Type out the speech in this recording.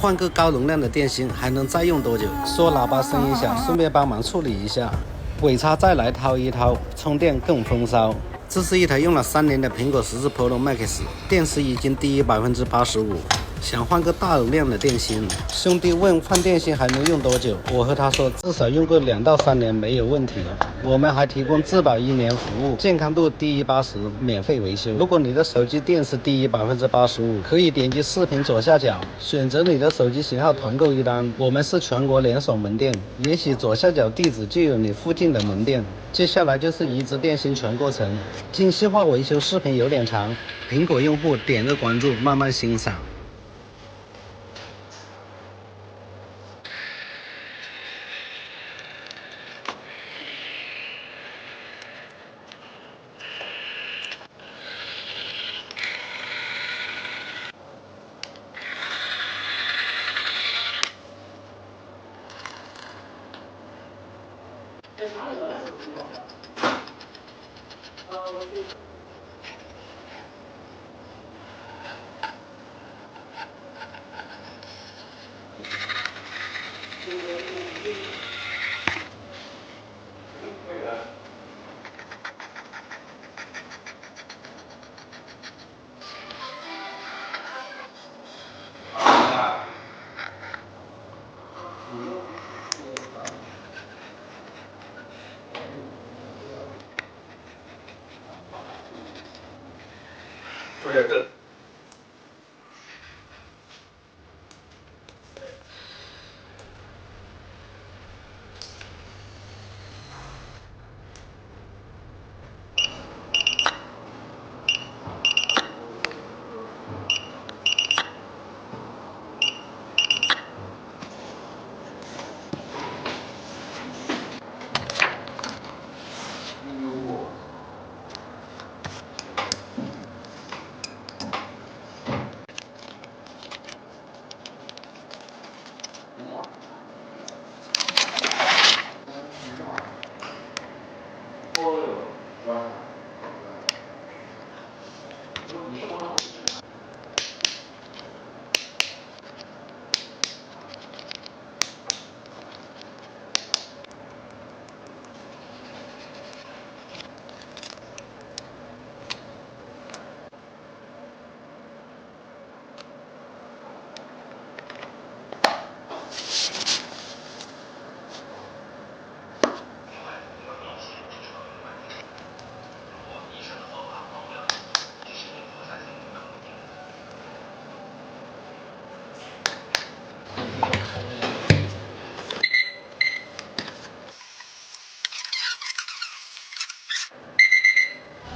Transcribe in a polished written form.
换个高容量的电芯还能再用多久？说喇叭声音小，顺便帮忙处理一下。尾插再来掏一掏，充电更风骚。这是一台用了3年的苹果14 Pro Max， 电池已经低于85%。想换个大容量的电芯，兄弟问换电芯还能用多久？我和他说至少用个2到3年没有问题。我们还提供质保1年服务，健康度低于80免费维修。如果你的手机电池低于85%，可以点击视频左下角选择你的手机型号团购一单。我们是全国连锁门店，也许左下角地址就有你附近的门店。接下来就是移植电芯全过程，精细化维修视频有点长，苹果用户点个关注，慢慢欣赏。